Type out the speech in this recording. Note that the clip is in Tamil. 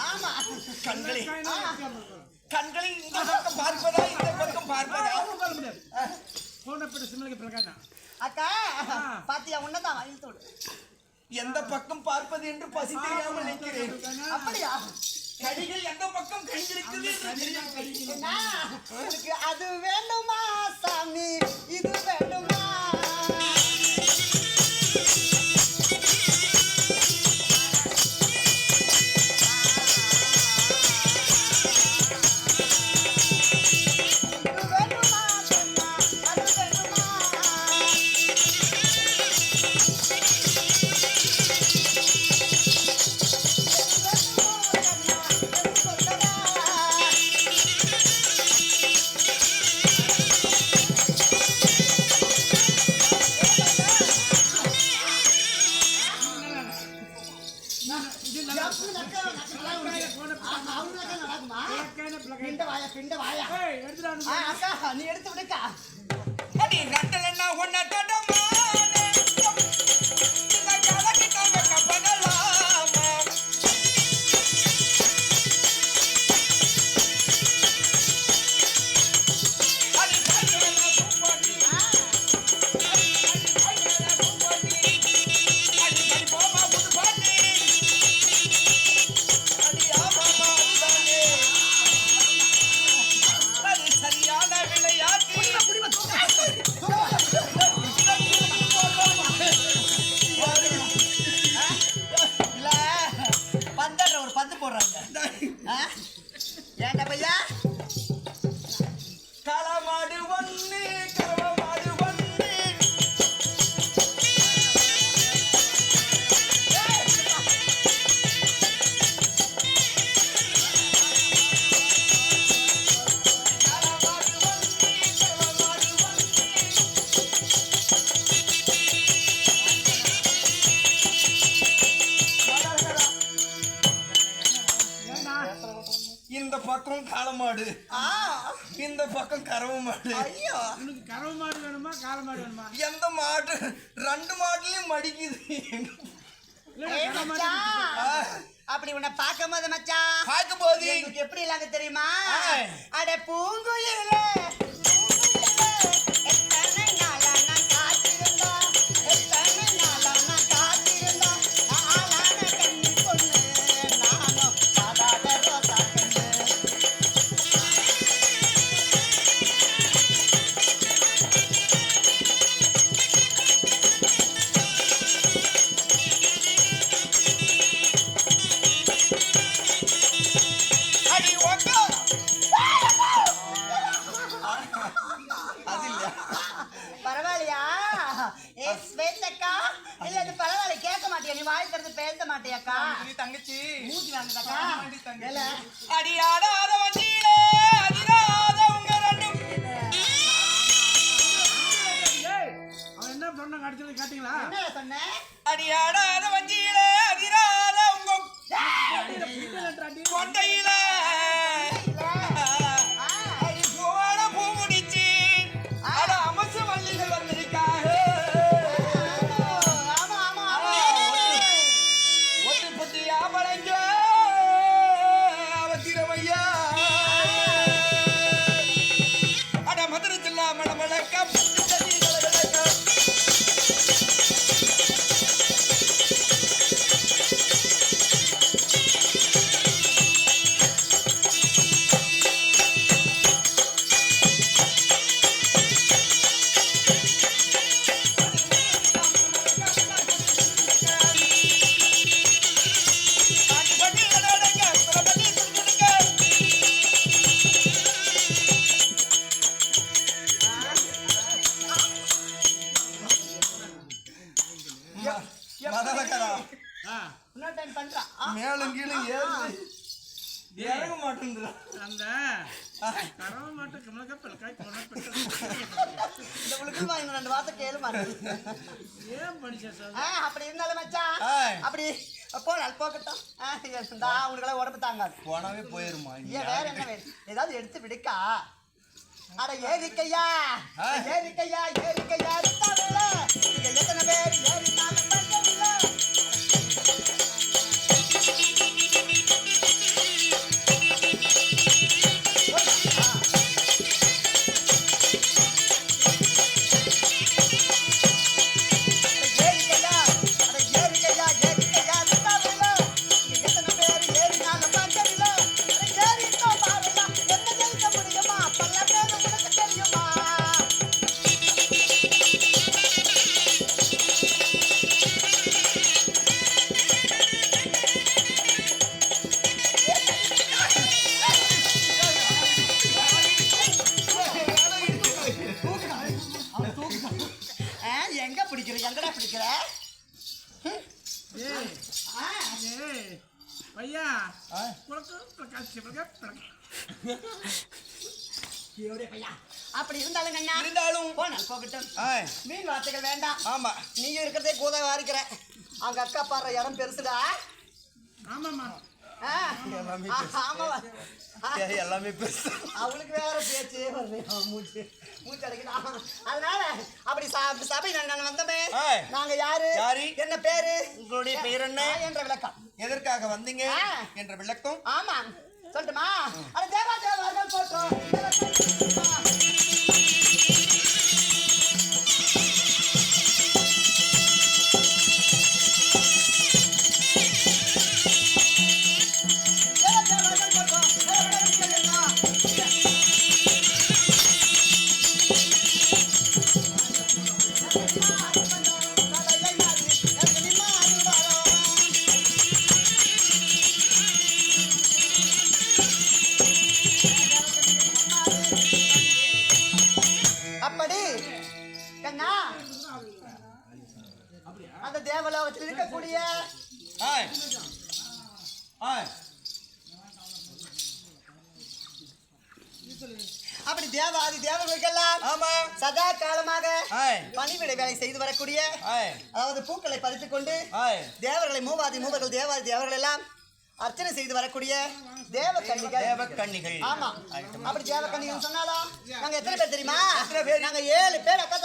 ஆமா கண்களை கண்களை இந்த பக்கம் பார்ப்பதா இந்த பக்கம் பார்ப்பதா போனப்பட்ட சிம்மலுக்கு பிரகானா அக்கா பாத்தியா உன்னதான் இழுத்து விடு எந்த பக்கம் பார்ப்பது என்று பசி தெரியாமல் நிற்கிறேன் அப்படியா கடிகள் எந்த பக்கம் கண்டிருக்குது எனக்கு அது வேண்டுமா சாமி இது வேண்டுமா நீ எடுத்து விடுக்கா அடி ரட்டலன்னா ஒன்ன டடமா இந்த கலக்கு கம்ப கப்படலாமா அடி கையெல்லாம் பூப்பாட்டி கையெல்லாம் பூப்பாட்டி அடி பாமா புதுப்பாட்டி அடி ஆமாமா உதானே அது சரியான விளையாட்டு இல்ல பந்தன்ற ஒரு பந்து போடுறாங்க ஏன்டா பையா களமாடு ஒண்ணு களமாடு ஒண்ணு இந்த பக்கம் காளமாடு இந்த பக்கம் கறவை மாடு ஐயோ உனக்கு கறவை மாடு வேணுமா காளை மாடு வேணுமா எந்த மாடு ரெண்டு மாடுலயும் மடிக்குது ஏய் மச்சான் அப்படி உன்னை பார்க்கும் போது மச்சான் பார்க்கும் போது எனக்கு எப்படி இல்லாங்க தெரியுமா ஆய். அட பூங்குயிலே எத்தனை நாளா நான் காத்திருந்தோம் எத்தனை நாளா நான் காத்திருந்தோம் ஆளான கண்ணி பொண்ணு நானும் சாதாரண ரோசா கண்ணு அடி ஓட்டோ அது இல்ல பரவாயில்லையா ஏ ஸ்வேதக்கா இல்ல அது பரவாயில்ல கேட்க மாட்டியா நீ வாய் திறந்து பேச மாட்டியாக்கா தங்கச்சி மூச்சு வாங்குதாக்கா இல்ல அடி ஆடாத வண்டியிலே அதிராத உங்க ரெண்டும் அவன் என்ன பண்ண கடிச்சது கேட்டீங்களா என்ன சொன்ன அடி ஆடாத வண்டியிலே அதிராத உங்க கொண்டையில அடி போன பூ முடிச்சு அட அமச வள்ளிகள் வந்திருக்காக ஆமா ஆமா ஆமா ஒட்டு புத்தியா பழங்க அவத்திரமையா அட மதுரை ஜில்லா மணமழக்க மதலக்கரா இன்னொரு டைம் பண்றா மேலும் கீழும் ஏறு இறங்க மாட்டேங்குதுடா அந்த கறவை மாட்டு கமலக்க பல்காய் கொணப்பட்ட இந்த உளுக்கு வாங்க ரெண்டு வார்த்தை கேளு மாட்டேன் ஏன் படிச்ச சார் அப்படி இருந்தாலும் மச்சான் அப்படி போனால் போகட்டும் உங்களுக்கெல்லாம் உடம்பு தாங்காது போனாவே போயிருமா ஏன் வேற என்ன வேணும் ஏதாவது எடுத்து விடுக்கா அட ஏறிக்கையா ஏறிக்கையா ஏறிக்கையா எத்தனை பேர் ஏறினாலும் பஞ்சமில்லை ஆ, பிளக்கு பிளக்காய் சிவக பிளக்கு ஐயோடே பையா அப்படி இருந்தாலும் கண்ணா இருந்தாலும் போனால் போகட்டும் ஆ, மீன் வார்த்தைகள் வேண்டாம் ஆமா நீங்க இருக்கிறதே கூத வாரிக்கிற அங்க அக்கா பாடுற இடம் பெருசுடா ஆமாம்மா ஆ, எல்லாமே ஆமாவா எல்லாமே பெருசு. அவளுக்கு வேற பேச்சு வருது மூச்சு மூச்சு அடைக்குது அதனால அப்படி சபை நான் வந்தமே ஆ. நாங்க யாரு யாரு? என்ன பேரு உங்களுடைய பெயர் என்ன? என்ற விளக்கம் எதற்காக வந்தீங்க ஆ. என்ற விளக்கம் ஆமா சொல்லட்டுமா அட தேவா தேவார்கள் போட்டோம் அப்படி கண்ணா அந்த தேவலோகத்தில் இருக்கக்கூடிய ஆ, ஆ, அப்படி தேவாதி தேவர்களுக்கெல்லாம் ஆமா சதா காலமாக ஆ, பணிவிடை வேலை செய்து வரக்கூடிய ஆ, அதாவது பூக்களை பறித்துக் கொண்டு ஆ, தேவர்களை மூவர்கள் தேவாதி தேவர்கள் எல்லாம் அர்ச்சனை செய்து வரக்கூடிய தேவ கன்னிகள் தேவக்கன்னிகள். ஆமா அப்படி தேவ கன்னிகள் சொன்னாலும் நாங்க எத்தனை பேர் தெரியுமா எத்தனை பேர்? நாங்க 7 பேர் அக்கா